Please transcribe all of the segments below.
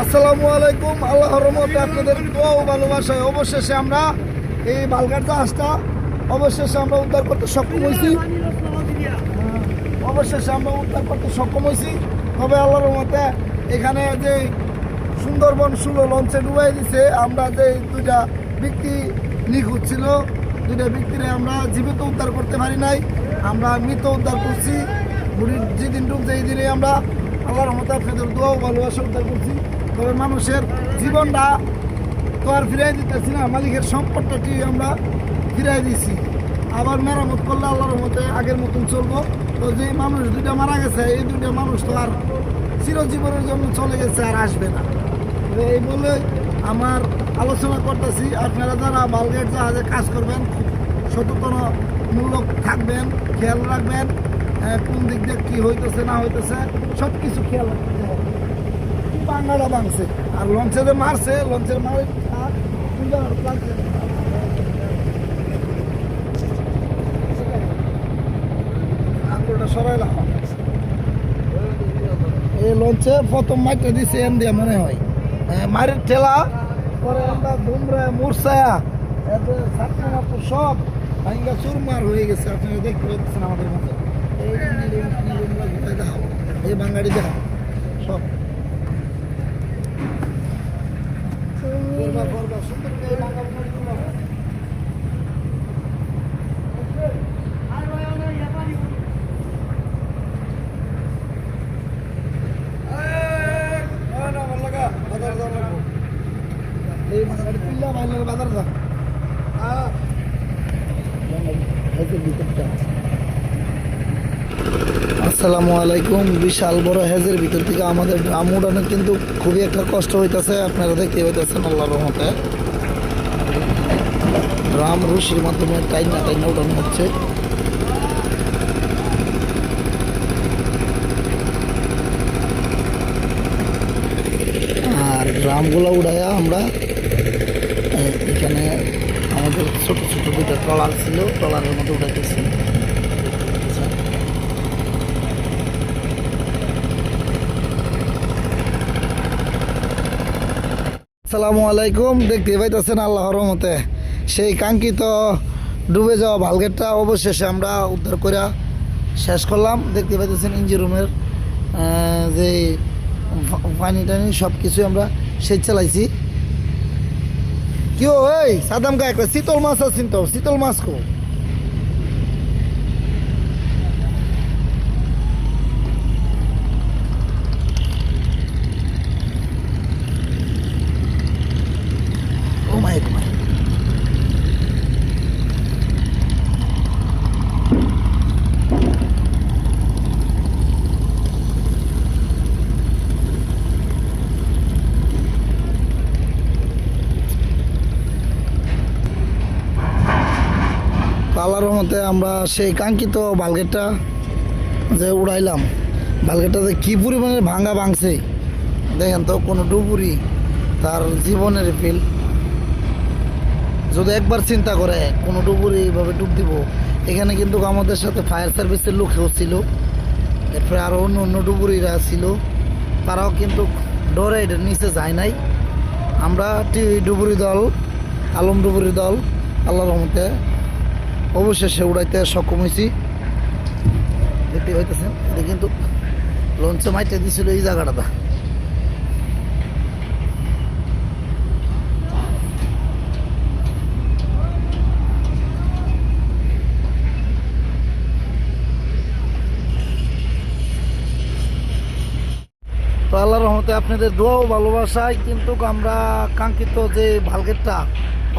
আসসালামু আলাইকুম। আল্লাহর রহমতে আপনাদের দোয়া ও ভালোবাসায় অবশেষে আমরা এই বালঘাট জাহাজটা অবশেষে আমরা উদ্ধার করতে সক্ষম হয়েছি। তবে আল্লাহর রহমতে এখানে যে সুন্দরবন সুলো লঞ্চে ডুবাই দিছে, আমরা যে দুইটা ব্যক্তি নিখোঁজ ছিল, দুইটা ব্যক্তিরে আমরা জীবিত উদ্ধার করতে পারি নাই, আমরা মৃত উদ্ধার করছি। বুড়ির যেদিন ডুবছে এই দিনে আমরা আল্লাহর রহমতে আপনাদের দোয়া ও ভালোবাসা উদ্ধার করছি। তবে মানুষের জীবনটা তো আর ফিরাই দিতেছি না, মালিকের সম্পদটি আমরা ফিরাই দিছি। আবার মেরামত করলে আল্লাহর রহমতে আগের মতন চলবো। তো যে মানুষ দুইটা মারা গেছে, এই দুইটা মানুষ তো আর চিরজীবনের জন্য চলে গেছে, আর আসবে না। এই বলে আমার আলোচনা করতেছি, আপনারা যারা বালঘাট জাহাজে কাজ করবেন খুব সচেতনমূলক থাকবেন, খেয়াল রাখবেন কোন দিক দিয়ে কী হইতেছে না হইতেছে সব কিছু খেয়াল রাখতে হবে। বাংলাটা ভাঙছে আর লঞ্চে যে মারছে, লঞ্চের মারে সরাইলাম। এই লঞ্চে প্রথম মাইটা দিছে এম দিয়া মনে হয় মারের ঠেলা পরে আমরা ধুমরা মুরসায়া সব ভাঙ্গা চুরমার হয়ে গেছে। আপনারা দেখতে পাচ্ছেন আমাদের মতো এই বাঙালি দেখা সব বাজার যা আসসালামু আলাইকুম। বিশাল বড় হেজের ভিতর থেকে আমাদের ড্রাম উড়ানো কিন্তু খুবই একটা কষ্ট হইতেছে। আপনারা দেখতে পাইতেছেন আল্লাহর রহমতে ড্রাম রশির মাধ্যমে টাইনা উঠানো হচ্ছে। আর ড্রামগুলো উড়াইয়া আমরা এখানে আমাদের ছোট ছোট দুটো ট্রলার ছিল, ট্রলারের মধ্যে উঠাইতেছি। আসসালামু আলাইকুম। দেখতে পাইতেছেন আল্লাহর রহমতে সেই কাঙ্ক্ষিত ডুবে যাওয়া বালঘাটটা অবশেষে আমরা উদ্ধার করে শেষ করলাম। দেখতে পাইতেছেন ইঞ্জিন রুমের যে পানি টানি সব কিছুই আমরা সেচ চালাইছি। কেউ এই সাদাম গায়ে একটা শীতল মাছ আছেন তো, শীতল মাছ কো আল্লাহর রহমতে আমরা সেই কাঙ্ক্ষিত বালঘাটটা যে উড়াইলাম, বালঘাটটা যে কী পরিমাণে ভাঙছে দেখেন তো। কোনো ডুবুরি তার জীবনের ফিল যদি একবার চিন্তা করে কোনো ডুবুরি এইভাবে ডুব দিব। এখানে কিন্তু আমাদের সাথে ফায়ার সার্ভিসের লোকেও ছিল, এরপরে আরও অন্য ডুবুরিরা ছিল, তারাও কিন্তু ডরে এটার নিচে যায় নাই। আমরা ডুবুরি দল, আলম ডুবুরি দল আল্লাহর রহমতে অবশেষে উড়াইতে সক্ষম হয়েছি। দেখতে পাইতেছেন এটা কিন্তু লঞ্চে মাইটে দিয়েছিল এই জায়গাটা। তো আল্লাহর রহমতে আপনাদের দোয়া ও ভালোবাসায় কিন্তু আমরা কাঙ্ক্ষিত যে বালঘাটটা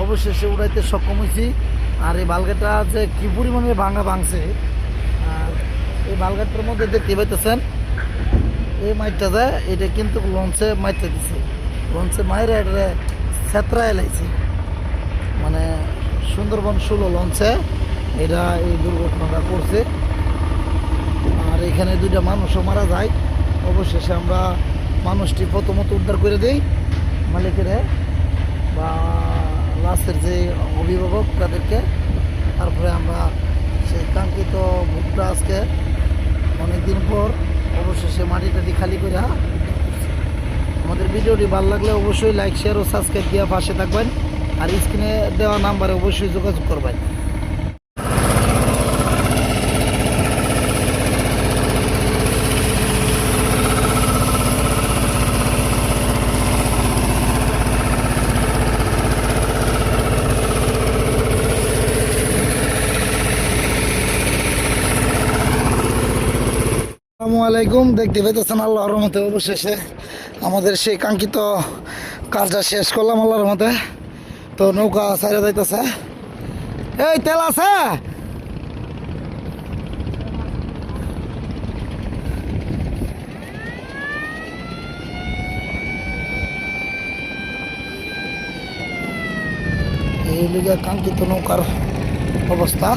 অবশেষে উড়াইতে সক্ষম হয়েছি। আর এই বালঘাটটা যে কী পরিমাণে ভাঙছে, আর এই বালঘাটটার মধ্যে দেখতে পাইতেছেন এই মাইটটা যায়, এটা কিন্তু লঞ্চে মাইটটা দিছে, লঞ্চে মায়ের এটা ছেত্রা এলাইছে। মানে সুন্দরবন সুলো লঞ্চে এটা এই দুর্ঘটনাটা করছে। আর এখানে দুইটা মানুষও মারা যায়। অবশেষে আমরা মানুষটি প্রথমত উদ্ধার করে দিই মালিকের বা লাশের যে অভিভাবক তাদেরকে। তারপরে আমরা সেই কাঙ্ক্ষিত ভুট্টা আজকে অনেকদিন পর অবশেষে মাটিটাটি খালি করে আমাদের ভিডিওটি ভালো লাগলে অবশ্যই লাইক শেয়ার ও সাবস্ক্রাইব দিয়ে পাশে থাকবেন, আর স্ক্রিনে দেওয়া নাম্বারে অবশ্যই যোগাযোগ করবেন। আসসালামু আলাইকুম। দেখতে পেতেছেন আল্লাহর রহমতে অবশেষে আমাদের সেই কাঙ্ক্ষিত কাজটা শেষ করলাম আল্লাহর রহমতে। তো নৌকা ছাইড়া যাইতেছে। এই তেল আছে? এই লিগে কাঙ্ক্ষিত নৌকার অবস্থা।